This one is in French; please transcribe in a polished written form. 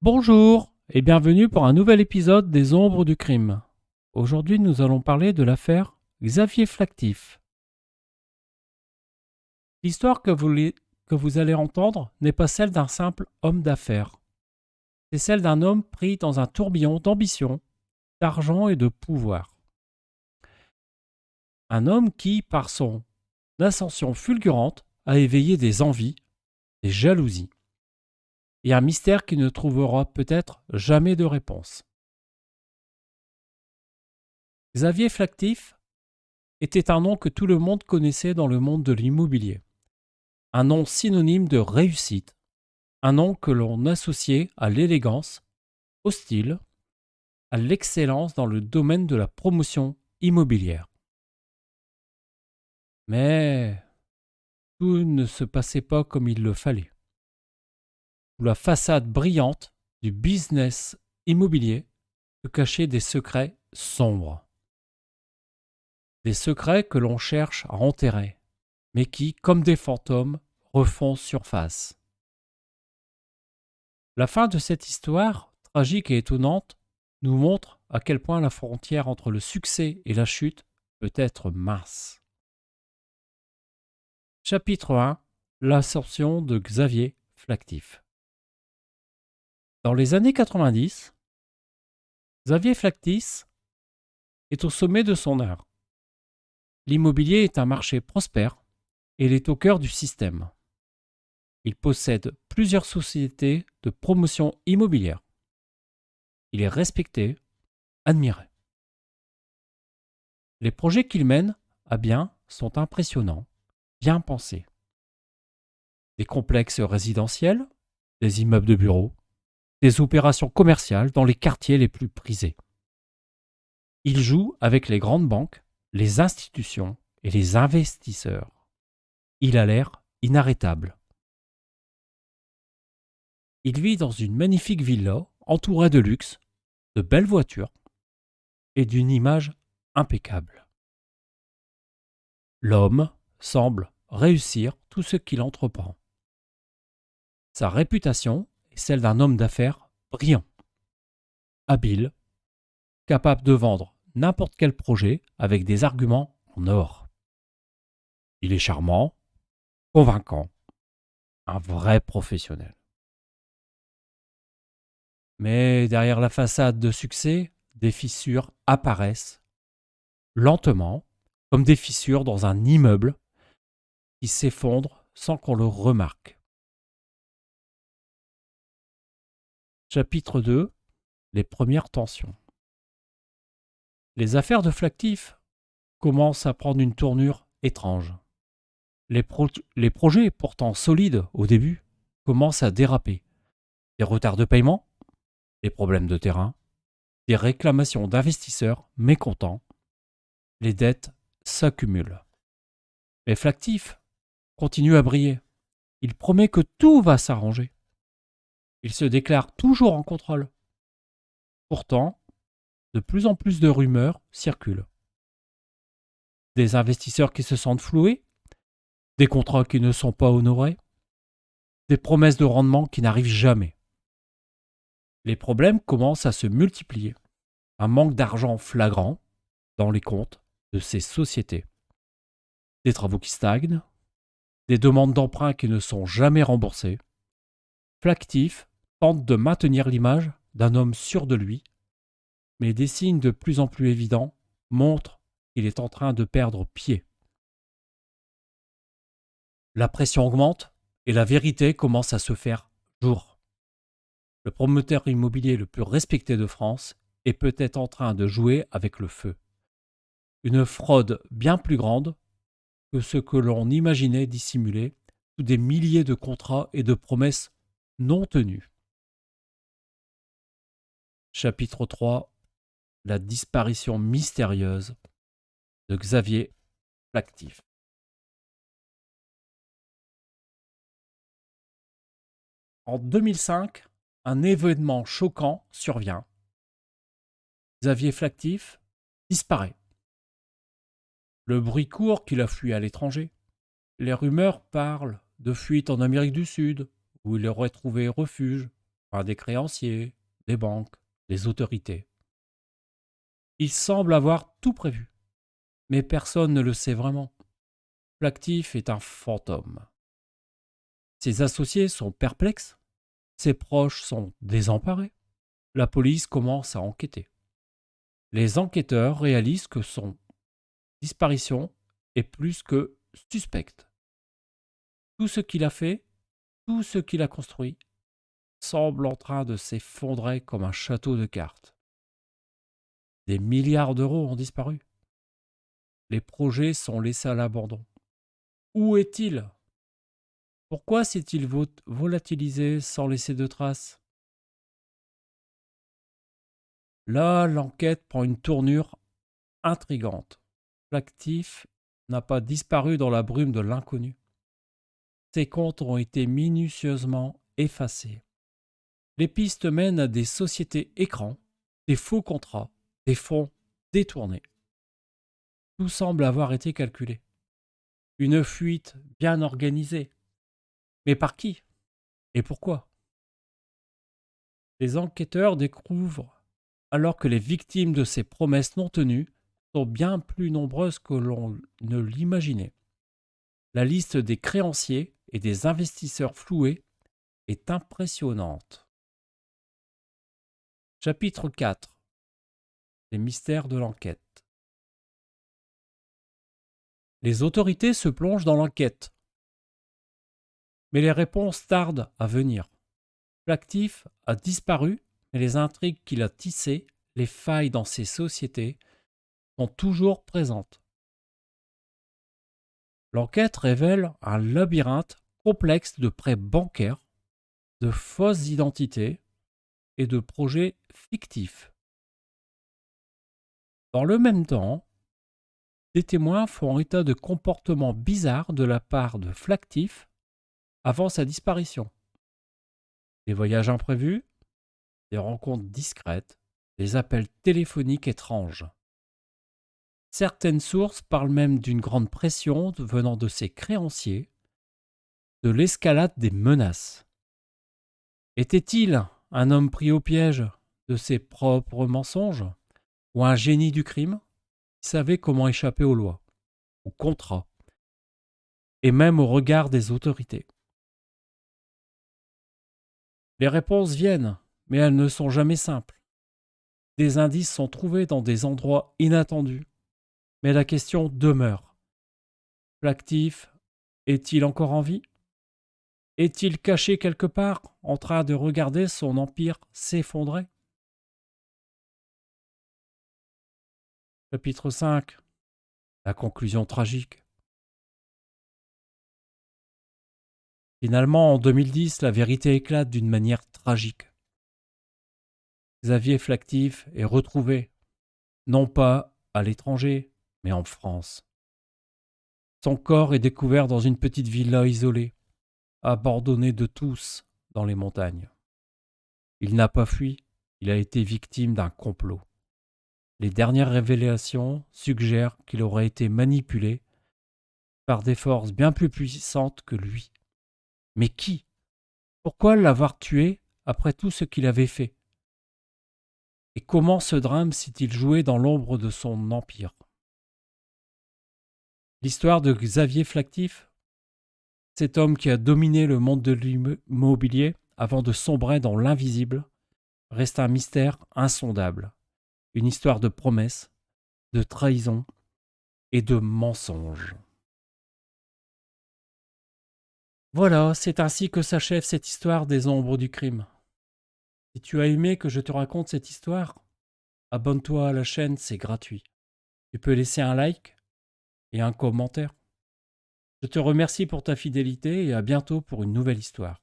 Bonjour et bienvenue pour un nouvel épisode des Ombres du crime. Aujourd'hui, nous allons parler de l'affaire Xavier Flactif. L'histoire que vous allez entendre n'est pas celle d'un simple homme d'affaires. C'est celle d'un homme pris dans un tourbillon d'ambition, d'argent et de pouvoir. Un homme qui, par son ascension fulgurante, a éveillé des envies, des jalousies et un mystère qui ne trouvera peut-être jamais de réponse. Xavier Flactif était un nom que tout le monde connaissait dans le monde de l'immobilier. Un nom synonyme de réussite, un nom que l'on associait à l'élégance, au style, à l'excellence dans le domaine de la promotion immobilière. Mais tout ne se passait pas comme il le fallait. Sous la façade brillante du business immobilier se cachaient des secrets sombres. Des secrets que l'on cherche à enterrer, mais qui, comme des fantômes, refont surface. La fin de cette histoire, tragique et étonnante, nous montre à quel point la frontière entre le succès et la chute peut être mince. Chapitre 1. L'ascension de Xavier Flactif. Dans les années 90, Xavier Flactif est au sommet de son art. L'immobilier est un marché prospère et il est au cœur du système. Il possède plusieurs sociétés de promotion immobilière. Il est respecté, admiré. Les projets qu'il mène à bien sont impressionnants, bien pensés. Des complexes résidentiels, des immeubles de bureaux, des opérations commerciales dans les quartiers les plus prisés. Il joue avec les grandes banques, les institutions et les investisseurs. Il a l'air inarrêtable. Il vit dans une magnifique villa entourée de luxe, de belles voitures et d'une image impeccable. L'homme semble réussir tout ce qu'il entreprend. Sa réputation est celle d'un homme d'affaires brillant, habile, capable de vendre n'importe quel projet avec des arguments en or. Il est charmant, convaincant, un vrai professionnel. Mais derrière la façade de succès, des fissures apparaissent lentement, comme des fissures dans un immeuble qui s'effondre sans qu'on le remarque. Chapitre 2. Les premières tensions. Les affaires de Flactif commencent à prendre une tournure étrange. Les projets, pourtant solides au début, commencent à déraper. Des retards de paiement, des problèmes de terrain, des réclamations d'investisseurs mécontents, les dettes s'accumulent. Mais Flactif continue à briller. Il promet que tout va s'arranger. Il se déclare toujours en contrôle. Pourtant, de plus en plus de rumeurs circulent. Des investisseurs qui se sentent floués, des contrats qui ne sont pas honorés, des promesses de rendement qui n'arrivent jamais. Les problèmes commencent à se multiplier. Un manque d'argent flagrant dans les comptes de ces sociétés. Des travaux qui stagnent, des demandes d'emprunt qui ne sont jamais remboursées. Flactif tente de maintenir l'image d'un homme sûr de lui, mais des signes de plus en plus évidents montrent qu'il est en train de perdre pied. La pression augmente et la vérité commence à se faire jour. Le promoteur immobilier le plus respecté de France est peut-être en train de jouer avec le feu. Une fraude bien plus grande que ce que l'on imaginait dissimuler sous des milliers de contrats et de promesses non tenues. Chapitre 3. La disparition mystérieuse de Xavier Flactif. En 2005, un événement choquant survient. Xavier Flactif disparaît. Le bruit court qu'il a fui à l'étranger. Les rumeurs parlent de fuite en Amérique du Sud, où il aurait trouvé refuge. par des créanciers, des banques, des autorités. Il semble avoir tout prévu, mais personne ne le sait vraiment. L'actif est un fantôme. Ses associés sont perplexes, ses proches sont désemparés. La police commence à enquêter. Les enquêteurs réalisent que son disparition est plus que suspecte. Tout ce qu'il a fait, tout ce qu'il a construit, semble en train de s'effondrer comme un château de cartes. Des milliards d'euros ont disparu. Les projets sont laissés à l'abandon. Où est-il? Pourquoi s'est-il volatilisé sans laisser de traces? Là, l'enquête prend une tournure intrigante. L'actif n'a pas disparu dans la brume de l'inconnu. Ses comptes ont été minutieusement effacés. Les pistes mènent à des sociétés écrans, des faux contrats, des fonds détournés. Tout semble avoir été calculé. Une fuite bien organisée. Mais par qui? Et pourquoi? Les enquêteurs découvrent alors que les victimes de ces promesses non tenues sont bien plus nombreuses que l'on ne l'imaginait. La liste des créanciers et des investisseurs floués est impressionnante. Chapitre 4. Les mystères de l'enquête. Les autorités se plongent dans l'enquête, mais les réponses tardent à venir. L'actif a disparu, mais les intrigues qu'il a tissées, les failles dans ses sociétés, sont toujours présentes. L'enquête révèle un labyrinthe complexe de prêts bancaires, de fausses identités et de projets fictifs. Dans le même temps, des témoins font état de comportements bizarres de la part de Flactif avant sa disparition. Des voyages imprévus, des rencontres discrètes, des appels téléphoniques étranges. Certaines sources parlent même d'une grande pression venant de ses créanciers, de l'escalade des menaces. Était-il un homme pris au piège de ses propres mensonges ou un génie du crime qui savait comment échapper aux lois, aux contrats et même au regard des autorités? Les réponses viennent, mais elles ne sont jamais simples. Des indices sont trouvés dans des endroits inattendus, mais la question demeure. L'actif est-il encore en vie? Est-il caché quelque part, en train de regarder son empire s'effondrer? Chapitre 5. La conclusion tragique. Finalement, en 2010, la vérité éclate d'une manière tragique. Xavier Flactif est retrouvé, non pas à l'étranger, mais en France. Son corps est découvert dans une petite villa isolée, abandonnée de tous dans les montagnes. Il n'a pas fui, il a été victime d'un complot. Les dernières révélations suggèrent qu'il aurait été manipulé par des forces bien plus puissantes que lui. Mais qui? Pourquoi l'avoir tué après tout ce qu'il avait fait? Et comment ce drame s'est-il joué dans l'ombre de son empire? L'histoire de Xavier Flactif, cet homme qui a dominé le monde de l'immobilier avant de sombrer dans l'invisible, reste un mystère insondable. Une histoire de promesses, de trahison et de mensonges. Voilà, c'est ainsi que s'achève cette histoire des ombres du crime. Si tu as aimé que je te raconte cette histoire, abonne-toi à la chaîne, c'est gratuit. Tu peux laisser un like et un commentaire. Je te remercie pour ta fidélité et à bientôt pour une nouvelle histoire.